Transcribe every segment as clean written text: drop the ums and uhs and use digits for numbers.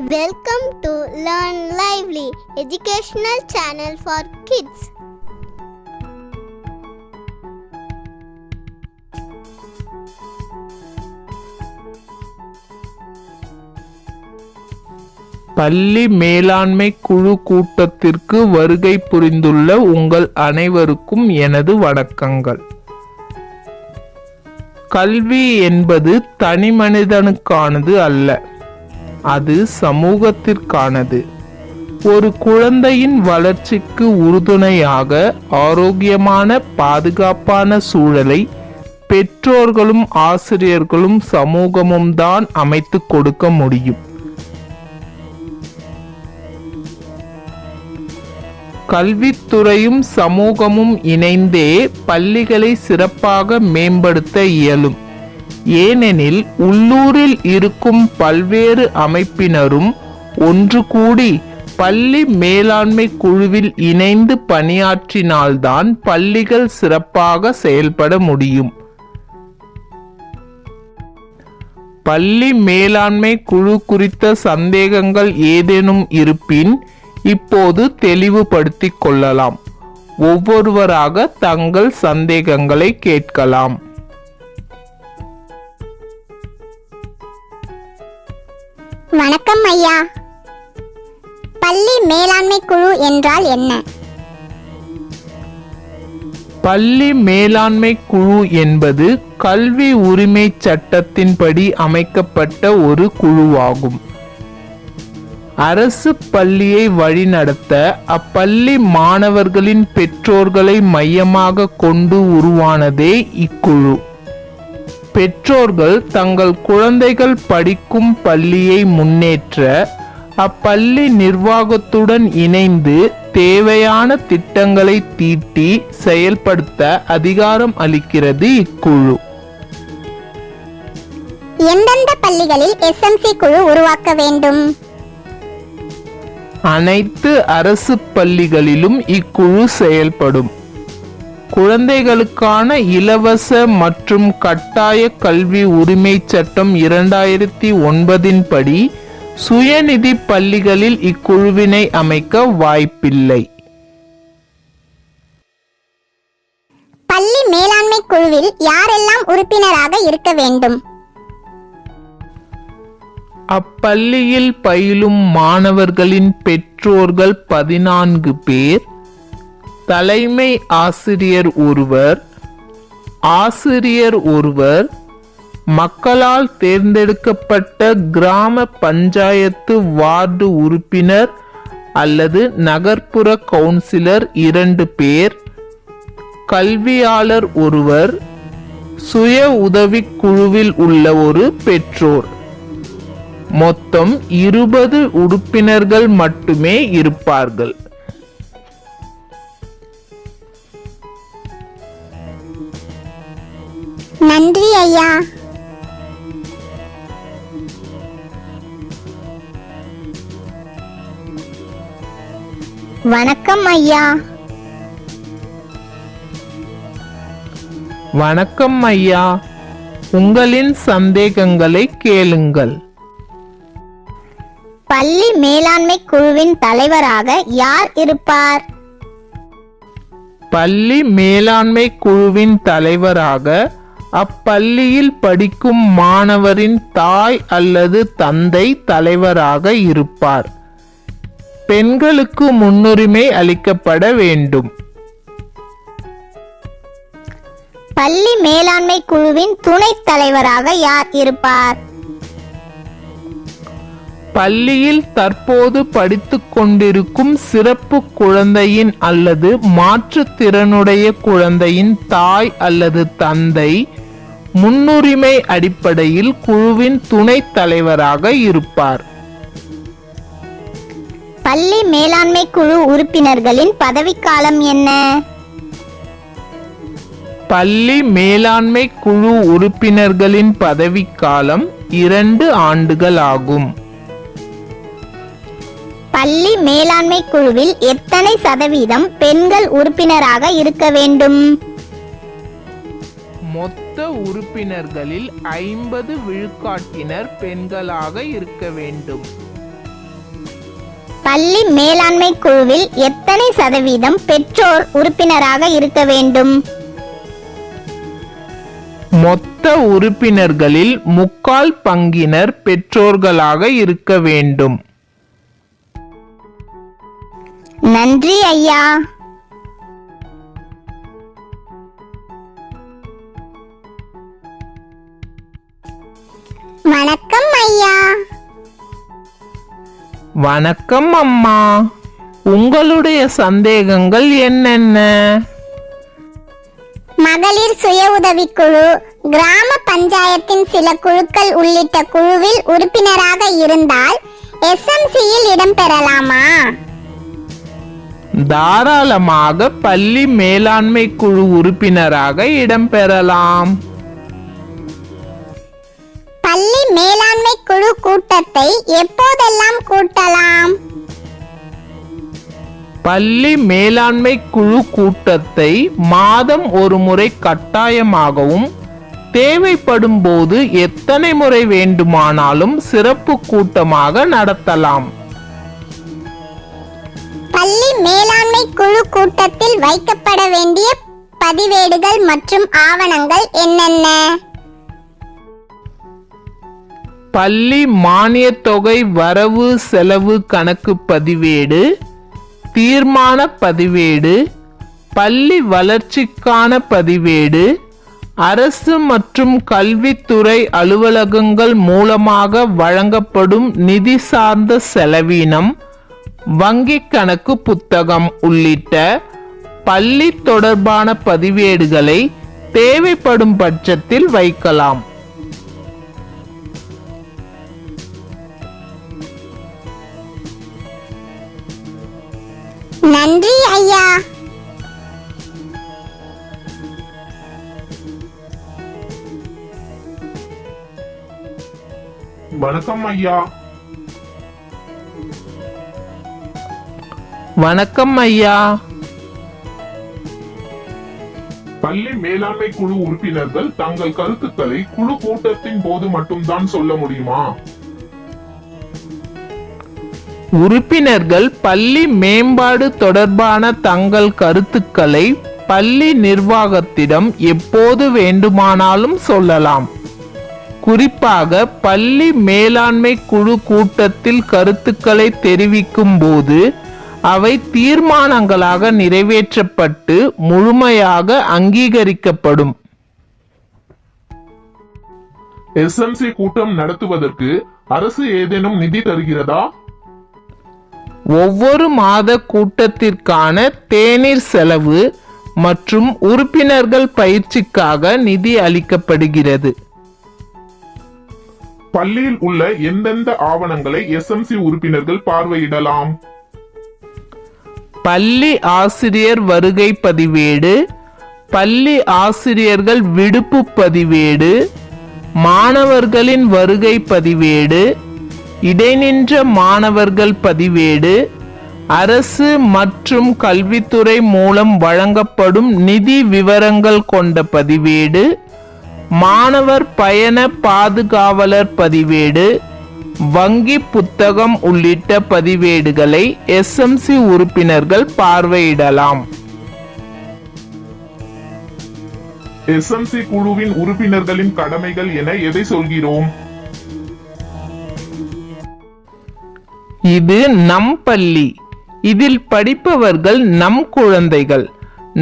Welcome to Learn Lively, educational channel for kids. பள்ளி மேலாண்மை குழு கூட்டத்திற்கு வருகை புரிந்துள்ள உங்கள் அனைவருக்கும் எனது வணக்கங்கள். கல்வி என்பது தனி மனிதனுக்கானது அல்ல, அது சமூகத்திற்கானது. ஒரு குழந்தையின் வளர்ச்சிக்கு உறுதுணையாக ஆரோக்கியமான பாதுகாப்பான சூழலை பெற்றோர்களும் ஆசிரியர்களும் சமூகமும் தான் அமைத்து கொடுக்க முடியும். கல்வித்துறையும் சமூகமும் இணைந்தே பள்ளிகளை சிறப்பாக மேம்படுத்த இயலும். ஏனெனில் உள்ளூரில் இருக்கும் பல்வேறு அமைப்பினரும் ஒன்று கூடி பள்ளி மேலாண்மை குழுவில் இணைந்து பணியாற்றினால்தான் பள்ளிகள் சிறப்பாக செயல்பட முடியும். பள்ளி மேலாண்மை குழு குறித்த சந்தேகங்கள் ஏதேனும் இருப்பின் இப்போது தெளிவுபடுத்திக் கொள்ளலாம். ஒவ்வொருவராக தங்கள் சந்தேகங்களை கேட்கலாம். வணக்கம் ஐயா, பள்ளி மேலாண்மை குழு என்றால் என்ன? பள்ளி மேலாண்மை குழு என்பது கல்வி உரிமை சட்டத்தின்படி அமைக்கப்பட்ட ஒரு குழுவாகும். அரசு பள்ளியை வழிநடத்த அப்பள்ளி மாணவர்களின் பெற்றோர்களை மையமாக கொண்டு உருவானதே இக்குழு. பெற்றோர்கள் தங்கள் குழந்தைகள் படிக்கும் பள்ளியை முன்னேற்ற அப்பள்ளி நிர்வாகத்துடன் இணைந்து தேவையான திட்டங்களை தீட்டி செயல்படுத்த அதிகாரம் அளிக்கிறது இக்குழு. எந்தெந்த பள்ளிகளில் எஸ்எம்சி குழு உருவாக்க வேண்டும்? அனைத்து அரசு பள்ளிகளிலும் இக்குழு செயல்படும். குழந்தைகளுக்கான இலவச மற்றும் கட்டாய கல்வி உரிமை சட்டம் 2009 படி சுயநிதி பள்ளிகளில் இக்குழுவினை அமைக்க வாய்ப்பில்லை. பள்ளி மேலாண்மை குழுவில் யாரெல்லாம் உறுப்பினராக இருக்க வேண்டும்? அப்பள்ளியில் பயிலும் மாணவர்களின் பெற்றோர்கள் 14 பேர், தலைமை ஆசிரியர் ஒருவர், ஆசிரியர் ஒருவர், மக்களால் தேர்ந்தெடுக்கப்பட்ட கிராம பஞ்சாயத்து வார்டு உறுப்பினர் அல்லது நகர்ப்புற கவுன்சிலர் 2 பேர், கல்வியாளர் ஒருவர், சுய உதவிக் குழுவில் உள்ள ஒரு பெற்றோர். மொத்தம் 20 உறுப்பினர்கள் மட்டுமே இருப்பார்கள். நன்றி ஐயா. வணக்கம் ஐயா. வணக்கம் ஐயா, உங்களின் சந்தேகங்களை கேளுங்கள். பள்ளி மேலாண்மை குழுவின் தலைவராக யார் இருப்பார்? பள்ளி மேலாண்மை குழுவின் தலைவராக அப்பள்ளியில் படிக்கும் மாணவரின் தாய் அல்லது தந்தை தலைவராக இருப்பார். பெண்களுக்கு முன்னுரிமை அளிக்கப்பட வேண்டும். பள்ளி மேலாண்மை குழுவின் துணைத் தலைவராக யார் இருப்பார்? பள்ளியில் தற்போது படித்துக் கொண்டிருக்கும் சிறப்பு குழந்தையின் அல்லது மாற்றுத்திறனுடைய குழந்தையின் தாய் அல்லது தந்தை முன்னுரிமை அடிப்படையில் குழுவின் துணைத் தலைவராக இருப்பார். பள்ளி மேலாண்மை குழு உறுப்பினர்களின் பதவிக்காலம் என்ன? பள்ளி மேலாண்மை குழு உறுப்பினர்களின் பதவிக்காலம் 2 ஆண்டுகள் ஆகும். பள்ளி மேலாண்மை குழுவில் எத்தனை சதவீதம் பெண்கள் உறுப்பினராக இருக்க வேண்டும்? மொத்த உறுப்பினர்களில் 50 விழுக்காட்டினர் பெண்களாக இருக்க வேண்டும். பள்ளி மேலாண்மை குழுவில் எத்தனை சதவீதம் பெற்றோர் உறுப்பினராக இருக்க வேண்டும்? மொத்த உறுப்பினர்களில் 3/4 பங்கினர் பெற்றோர்களாக இருக்க வேண்டும். நன்றி ஐயா. வணக்கம் ஐயா. வணக்கம் அம்மா. உங்களுடைய சந்தேகங்கள் என்னென்ன? மகளிர் சுய உதவிக்குழு, கிராம பஞ்சாயத்தின் சில குழுக்கள் உள்ளிட்ட குழுவில் உறுப்பினராக இருந்தால் எஸ்எம்சியில் இடம்பெறலாமா? தாராளமாக பள்ளி மேலாண்மை குழு உறுப்பினராக இடம்பெறலாம். பள்ளி மேலாண்மை குழு கூட்டத்தை எப்போதெல்லாம் கூட்டலாம்? பள்ளி மேலாண்மை குழு கூட்டத்தை மாதம் ஒரு முறை கட்டாயமாகவும், தேவைப்படும் போது எத்தனை முறை வேண்டுமானாலும் சிறப்பு கூட்டமாக நடத்தலாம். பள்ளி மேலாண்மை குழு கூட்டத்தில் வைக்கப்பட வேண்டிய பதிவேடுகள் மற்றும் ஆவணங்கள் என்னென்ன? பள்ளி மானியத் தொகை வரவு செலவு கணக்கு பதிவேடு, தீர்மான பதிவேடு, பள்ளி வளர்ச்சிக்கான பதிவேடு, அரசு மற்றும் கல்வித்துறை அலுவலகங்கள் மூலமாக வழங்கப்படும் நிதி சார்ந்த செலவினம், வங்கிக் கணக்கு புத்தகம் உள்ளிட்ட பள்ளி தொடர்பான பதிவேடுகளை தேவைப்படும் பட்சத்தில் வைக்கலாம். நன்றி ஐயா. வணக்கம் ஐயா. வணக்கம் ஐயா. பள்ளி மேலாண்மை குழு உறுப்பினர்கள் தங்கள் கருத்துக்களை குழு கூட்டத்தின் போது மட்டும்தான் சொல்ல முடியுமா? உறுப்பினர்கள் பள்ளி மேம்பாடு தொடர்பான தங்கள் கருத்துக்களை பள்ளி நிர்வாகத்திடம் எப்போது வேண்டுமானாலும் சொல்லலாம். குறிப்பாக பள்ளி மேலாண்மை குழு கூட்டத்தில் கருத்துக்களை தெரிவிக்கும் போது அவை தீர்மானங்களாக நிறைவேற்றப்பட்டு முழுமையாக அங்கீகரிக்கப்படும். எஸ்எம்சி கூட்டம் நடத்துவதற்கு அரசு ஏதேனும் நிதி தருகிறதா? ஒவ்வொரு மாத கூட்டத்திற்கான தேநீர் செலவு மற்றும் உறுப்பினர்கள் பயிற்சிக்காக நிதி அளிக்கப்படுகிறது. பள்ளியில் உள்ள எந்தெந்த ஆவணங்களை எஸ்எம்சி உறுப்பினர்கள் பார்வையிடலாம்? பள்ளி ஆசிரியர் வருகை பதிவேடு, பள்ளி ஆசிரியர்கள் விடுப்பு பதிவேடு, மாணவர்களின் வருகை பதிவேடு, இடைநின்ற மாணவர்கள் பதிவேடு, அரசு மற்றும் கல்வித்துறை மூலம் வழங்கப்படும் நிதி விவரங்கள் கொண்ட பதிவேடு, மாணவர் பயண பாதுகாவலர் பதிவேடு, வங்கி புத்தகம் உள்ளிட்ட பதிவேடுகளை எஸ்எம்சி உறுப்பினர்கள் பார்வையிடலாம். எஸ்எம்சி குழுவின் உறுப்பினர்களின் கடமைகள் என எதை சொல்கிறோம்? இது நம் பள்ளி. இதில் படிப்பவர்கள் நம் குழந்தைகள்.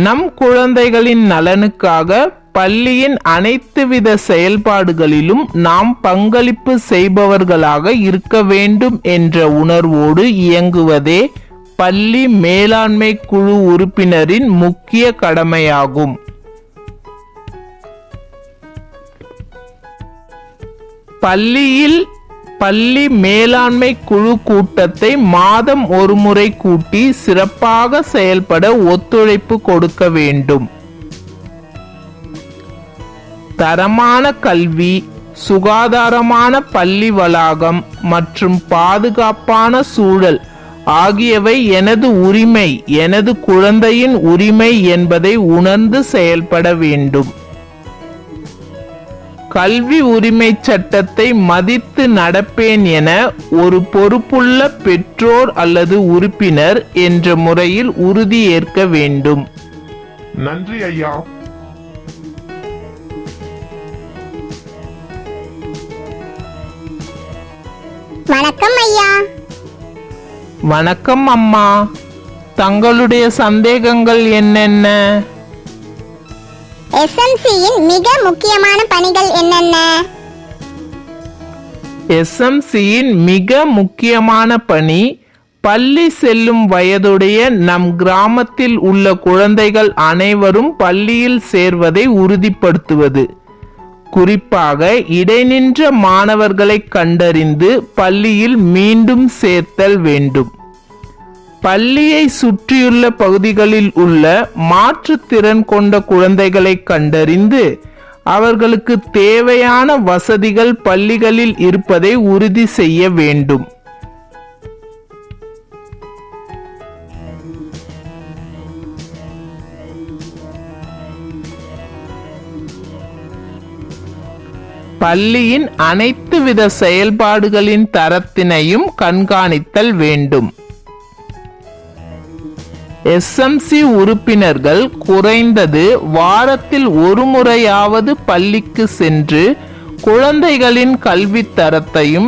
நம் குழந்தைகளின் நலனுக்காக பள்ளியின் அனைத்து வித செயல்பாடுகளிலும் நாம் பங்களிப்பு செய்பவர்களாக இருக்க வேண்டும் என்ற உணர்வோடு இயங்குவதே பள்ளி மேலாண்மை குழு உறுப்பினரின் முக்கிய கடமையாகும். பள்ளியில் பள்ளி மேலாண்மை குழு கூட்டத்தை மாதம் ஒரு முறை கூட்டி சிறப்பாக செயல்பட ஒத்துழைப்பு கொடுக்க வேண்டும். தரமான கல்வி, சுகாதாரமான பள்ளி வளாகம் மற்றும் பாதுகாப்பான சூழல் ஆகியவை எனது உரிமை, எனது குழந்தையின் உரிமை என்பதை உணர்ந்து செயல்பட வேண்டும். கல்வி உரிமை சட்டத்தை மதித்து நடப்பேன் என ஒரு பொறுப்புள்ள பெற்றோர் அல்லது உறுப்பினர் என்ற முறையில் உறுதி ஏற்க வேண்டும். நன்றி ஐயா. வணக்கம் ஐயா. வணக்கம் அம்மா. தங்களுடைய சந்தேகங்கள் என்னென்ன? எஸ்எம்சியின் மிக முக்கியமான பணிகள் என்னென்ன? எஸ்எம்சியின் மிக முக்கியமான பணி பள்ளி செல்லும் வயதுடைய நம் கிராமத்தில் உள்ள குழந்தைகள் அனைவரும் பள்ளியில் சேர்வதை உறுதிப்படுத்துவது. குறிப்பாக இடைநின்ற மாணவர்களை கண்டறிந்து பள்ளியில் மீண்டும் சேர்த்தல் வேண்டும். பள்ளியை சுற்றியுள்ள பகுதிகளில் உள்ள மாற்றுத்திறன் கொண்ட குழந்தைகளை கண்டறிந்து அவர்களுக்கு தேவையான வசதிகள் பள்ளிகளில் இருப்பதை உறுதி செய்ய வேண்டும். பள்ளியின் அனைத்து வித செயல்பாடுகளின் தரத்தினையும் கண்காணித்தல் வேண்டும். எஸ்எம்சி உறுப்பினர்கள் குறைந்தது வாரத்தில் ஒரு முறையாவது பள்ளிக்கு சென்று குழந்தைகளின் கல்வி தரத்தையும்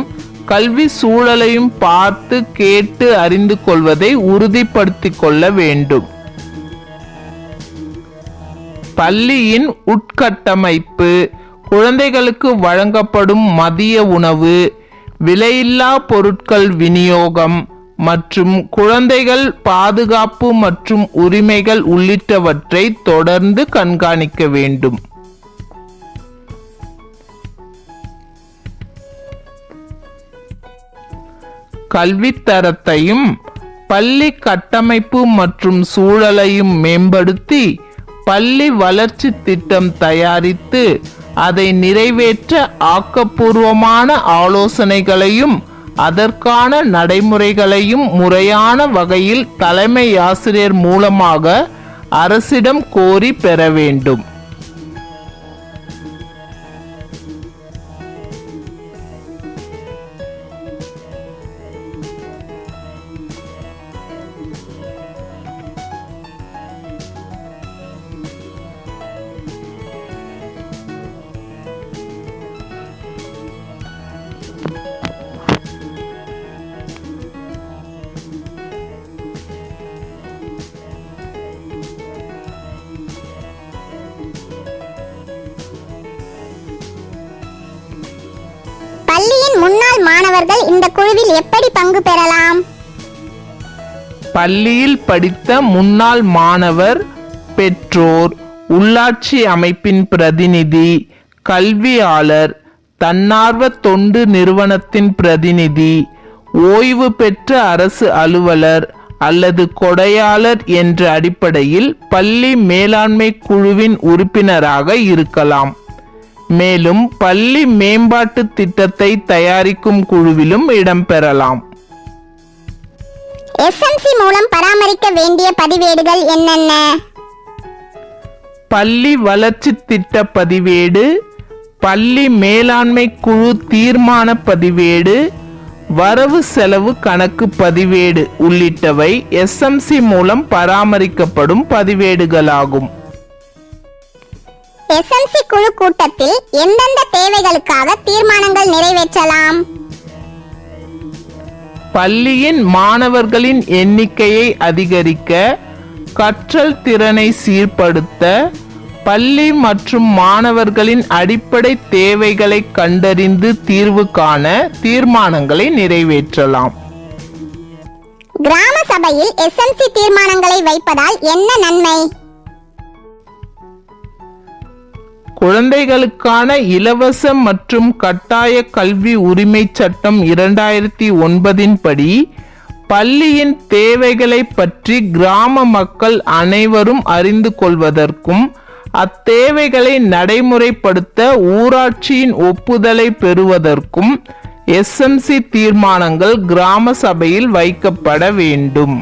கல்வி சூழலையும் பார்த்து கேட்டு அறிந்து கொள்வதை உறுதிப்படுத்திக் கொள்ள வேண்டும். பள்ளியின் உட்கட்டமைப்பு, குழந்தைகளுக்கு வழங்கப்படும் மதிய உணவு, விலையில்லா பொருட்கள் விநியோகம் மற்றும் குழந்தைகள் பாதுகாப்பு மற்றும் உரிமைகள் உள்ளிட்டவற்றை தொடர்ந்து கண்காணிக்க வேண்டும். கல்வித்தரத்தையும் பள்ளி கட்டமைப்பு மற்றும் சூழலையும் மேம்படுத்தி பள்ளி வளர்ச்சி திட்டம் தயாரித்து அதை நிறைவேற்ற ஆக்கப்பூர்வமான ஆலோசனைகளையும் அதற்கான நடைமுறைகளையும் முறையான வகையில் தலைமை ஆசிரியர் மூலமாக அரசிடம் கோரி பெற வேண்டும். பள்ளியின் முன்னாள் மாணவர்கள் இந்த குழுவில் எப்படி பங்கு பெறலாம்? பள்ளியில் படித்த முன்னாள் மாணவர், பெற்றோர், உள்ளாட்சி அமைப்பின் பிரதிநிதி, கல்வியாளர், தன்னார்வ தொண்டு நிறுவனத்தின் பிரதிநிதி, ஓய்வு பெற்ற அரசு அலுவலர் அல்லது கொடையாளர் என்ற அடிப்படையில் பள்ளி மேலாண்மை குழுவின் உறுப்பினராக இருக்கலாம். மேலும் பள்ளி மேம்பாட்டு திட்டத்தை தயாரிக்கும் குழுவிலும் இடம்பெறலாம். எஸ்எம்சி மூலம் பராமரிக்க வேண்டிய பதிவேடுகள் என்னென்ன? பள்ளி வளர்ச்சி திட்ட பதிவேடு, பள்ளி மேலாண்மை குழு தீர்மான பதிவேடு, வரவு செலவு கணக்கு பதிவேடு உள்ளிட்டவை எஸ்எம்சி மூலம் பராமரிக்கப்படும் பதிவேடுகளாகும். எஸ்எம்சி குழு கூட்டத்தில் எந்தெந்த தேவைகளுக்காக தீர்மானங்கள் நிறைவேற்றலாம்? பள்ளியின் மாணவர்களின் எண்ணிக்கையை அதிகரிக்க, கற்றல் திறனை சீர்படுத்த, பள்ளி மற்றும் மாணவர்களின் அடிப்படை தேவைகளை கண்டறிந்து தீர்வு காண தீர்மானங்களை நிறைவேற்றலாம். கிராம சபையில் எஸ்எம்சி தீர்மானங்களை வைப்பதால் என்ன நன்மை? குழந்தைகளுக்கான இலவச மற்றும் கட்டாய கல்வி உரிமை சட்டம் 2009 படி பள்ளியின் தேவைகளை பற்றி கிராம மக்கள் அனைவரும் அறிந்து கொள்வதற்கும் அத்தேவைகளை நடைமுறைப்படுத்த ஊராட்சியின் ஒப்புதலை பெறுவதற்கும் எஸ்எம்சி தீர்மானங்கள் கிராம சபையில் வைக்கப்பட வேண்டும்.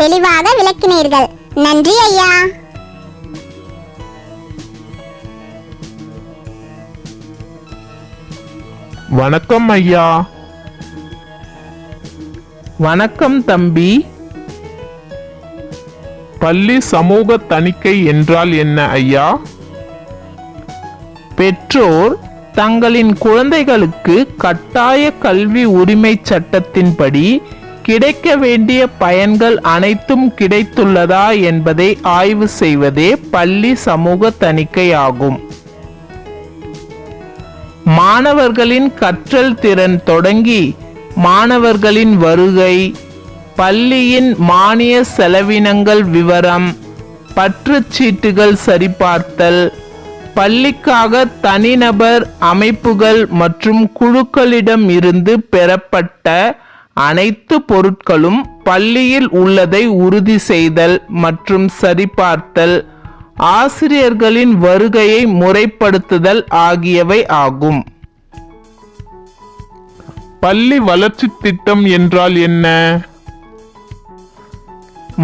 தெளிவாக விளக்கினீர்கள். நன்றி ஐயா. வணக்கம் ஐயா. வணக்கம் தம்பி. பள்ளி சமூக தணிக்கை என்றால் என்ன ஐயா? பெற்றோர் தங்களின் குழந்தைகளுக்கு கட்டாய கல்வி உரிமை சட்டத்தின்படி கிடைக்க வேண்டிய பயன்கள் அனைத்தும் கிடைத்துள்ளதா என்பதை ஆய்வு செய்வதே பள்ளி சமூக தணிக்கை ஆகும். மாணவர்களின் கற்றல் திறன் தொடங்கி மாணவர்களின் வருகை, பள்ளியின் மானிய செலவினங்கள் விவரம், பற்றுச்சீட்டுகள் சரிபார்த்தல், பள்ளிக்காக தனிநபர் அமைப்புகள் மற்றும் குழுக்களிடம் இருந்து பெறப்பட்ட அனைத்து பொருட்களும் பள்ளியில் உள்ளதை உறுதி செய்தல் மற்றும் சரிபார்த்தல், ஆசிரியர்களின் வருகையை முறைப்படுத்துதல் ஆகியவை ஆகும். பள்ளி வளர்ச்சி திட்டம் என்றால் என்ன?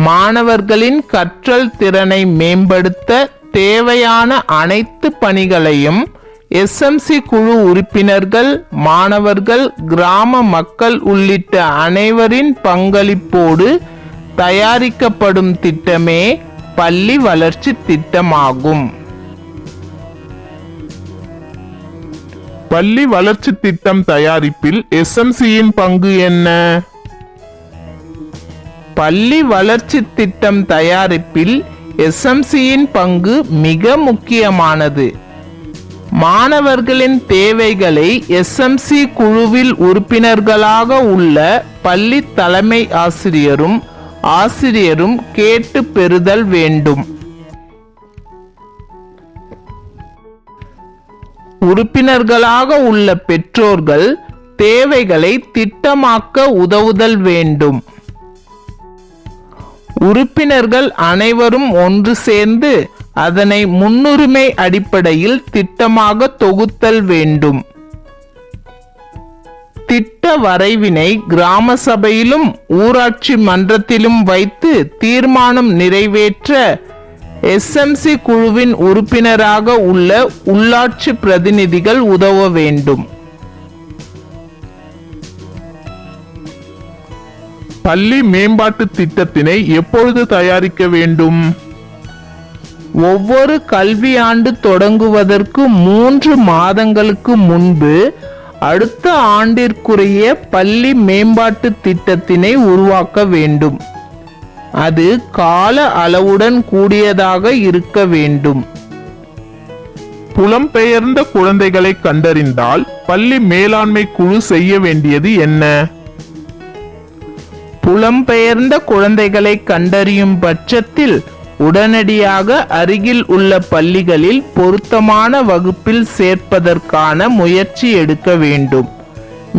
மாணவர்களின் கற்றல் திறனை மேம்படுத்த தேவையான அனைத்து பணிகளையும் எஸ்எம்சி குழு உறுப்பினர்கள், மாணவர்கள், கிராம மக்கள் உள்ளிட்ட அனைவரின் பங்களிப்போடு தயாரிக்கப்படும் திட்டமே பள்ளி வளர்ச்சி திட்டமாகும். பள்ளி வளர்ச்சி திட்டம் தயாரிப்பில் எஸ்எம்சியின் பங்கு என்ன? பள்ளி வளர்ச்சி திட்டம் தயாரிப்பில் எஸ்எம்சியின் பங்கு மிக முக்கியமானது. மாணவர்களின் தேவைகளை எஸ்எம்சி குழுவில் உறுப்பினர்களாக உள்ள பள்ளி தலைமை ஆசிரியரும் ஆசிரியரும் கேட்டு பெறுதல் வேண்டும். உறுப்பினர்களாக உள்ள பெற்றோர்கள் தேவைகளை திட்டமாக்க உதவுதல் வேண்டும். உறுப்பினர்கள் அனைவரும் ஒன்று சேர்ந்து அதனை முன்னுரிமை அடிப்படையில் திட்டமாக தொகுத்தல் வேண்டும். திட்ட வரைவினை கிராம சபையிலும் ஊராட்சி மன்றத்திலும் வைத்து தீர்மானம் நிறைவேற்ற எஸ்எம்சி குழுவின் உறுப்பினராக உள்ள உள்ளாட்சி பிரதிநிதிகள் உதவ வேண்டும். பள்ளி மேம்பாட்டு திட்டத்தினை எப்பொழுது தயாரிக்க வேண்டும்? ஒவ்வொரு கல்வியாண்டு தொடங்குவதற்கு 3 மாதங்களுக்கு முன்பு அடுத்த ஆண்டிற்குரிய பள்ளி மேம்பாட்டு திட்டத்தினை உருவாக்க வேண்டும். அது கால அளவுடன் கூடியதாக இருக்க வேண்டும். புலம்பெயர்ந்த குழந்தைகளை கண்டறிந்தால் பள்ளி மேலாண்மை குழு செய்ய வேண்டியது என்ன? புலம்பெயர்ந்த குழந்தைகளை கண்டறியும் பட்சத்தில் உடனடியாக அருகில் உள்ள பள்ளிகளில் பொருத்தமான வகுப்பில் சேர்ப்பதற்கான முயற்சி எடுக்க வேண்டும்.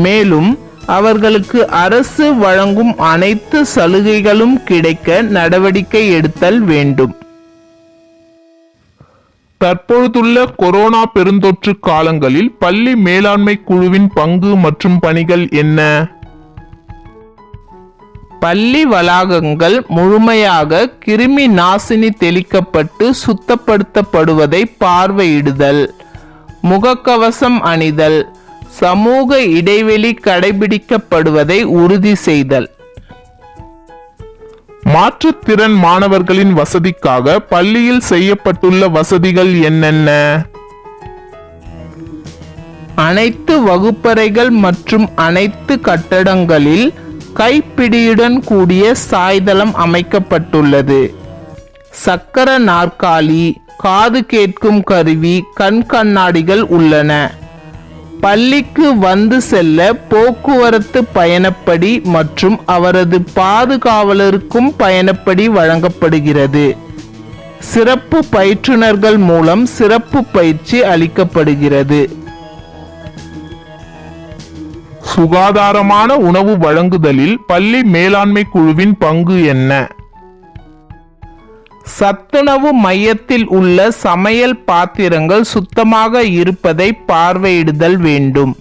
மேலும் அவர்களுக்கு அரசு வழங்கும் அனைத்து சலுகைகளும் கிடைக்க நடவடிக்கை எடுத்தல் வேண்டும். தற்பொழுதுள்ள கொரோனா பெருந்தொற்று காலங்களில் பள்ளி மேலாண்மை குழுவின் பங்கு மற்றும் பணிகள் என்ன? பள்ளி வளாகங்கள் முழுமையாக கிருமி நாசினி தெளிக்கப்பட்டு சுத்தப்படுத்தப்படுவதை பார்வையிடுதல், முகக்கவசம் அணிதல், சமூக இடைவெளி கடைபிடிக்கப்படுவதை உறுதி செய்தல். மாற்றுத்திறன் மாணவர்களின் வசதிக்காக பள்ளியில் செய்யப்பட்டுள்ள வசதிகள் என்னென்ன? அனைத்து வகுப்பறைகள் மற்றும் அனைத்து கட்டடங்களில் கைப்பிடியுடன் கூடிய சாய்தளம் அமைக்கப்பட்டுள்ளது. சக்கர நாற்காலி, காது கேட்கும் கருவி, கண் கண்ணாடிகள் உள்ளன. பள்ளிக்கு வந்து செல்ல போக்குவரத்து பயணப்படி மற்றும் அவரது பாதுகாவலருக்கும் பயணப்படி வழங்கப்படுகிறது. சிறப்பு பயிற்றுனர்கள் மூலம் சிறப்பு பயிற்சி அளிக்கப்படுகிறது. சுகாதாரமான உணவு வழங்குதலில் பள்ளி மேலாண்மை குழுவின் பங்கு என்ன? சத்துணவு மையத்தில் உள்ள சமையல் பாத்திரங்கள் சுத்தமாக இருப்பதை பார்வையிடுதல் வேண்டும்.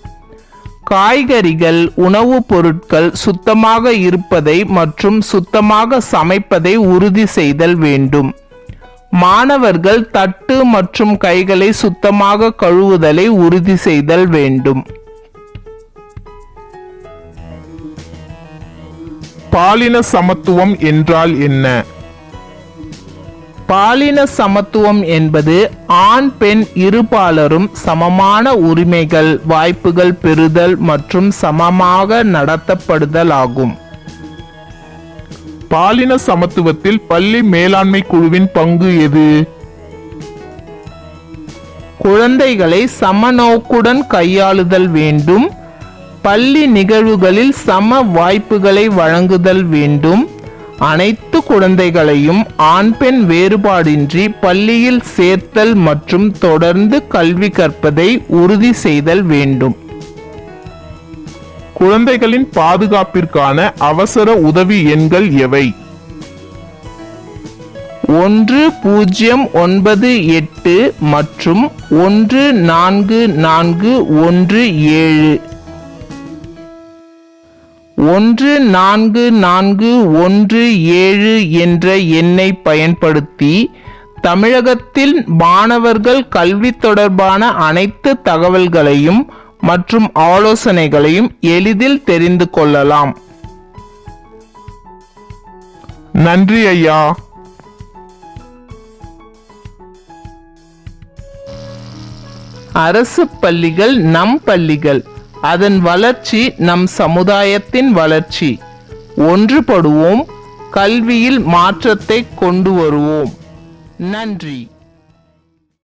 காய்கறிகள், உணவுப் பொருட்கள் சுத்தமாக இருப்பதை மற்றும் சுத்தமாக சமைப்பதை உறுதி செய்தல் வேண்டும். மாணவர்கள் தட்டு மற்றும் கைகளை சுத்தமாக கழுவுதலை உறுதி செய்தல் வேண்டும். பாலின சமத்துவம் என்றால் என்ன? பாலின சமத்துவம் என்பது ஆண் பெண் இருபாலரும் சமமான உரிமைகள் வாய்ப்புகள் பெறுதல் மற்றும் சமமாக நடத்தப்படுதல் ஆகும். பாலின சமத்துவத்தில் பள்ளி மேலாண்மை குழுவின் பங்கு எது? குழந்தைகளை சமநோக்குடன் கையாளுதல் வேண்டும். பள்ளி நிகழ்வுகளில் சம வாய்ப்புகளை வழங்குதல் வேண்டும். அனைத்து குழந்தைகளையும் ஆண் பெண் வேறுபாடின்றி பள்ளியில் சேர்த்தல் மற்றும் தொடர்ந்து கல்வி கற்பதை உறுதி செய்தல் வேண்டும். குழந்தைகளின் பாதுகாப்பிற்கான அவசர உதவி எண்கள் எவை? 1098 மற்றும் 14417. 14417 என்ற எண்ணை பயன்படுத்தி தமிழகத்தில் மாணவர்கள் கல்வி தொடர்பான அனைத்து தகவல்களையும் மற்றும் ஆலோசனைகளையும் எளிதில் தெரிந்து கொள்ளலாம். நன்றி ஐயா. அரசு பள்ளிகள் நம் பள்ளிகள். அதன் வளர்ச்சி நம் சமுதாயத்தின் வளர்ச்சி. ஒன்றுபடுவோம், கல்வியில் மாற்றத்தை கொண்டு வருவோம். நன்றி.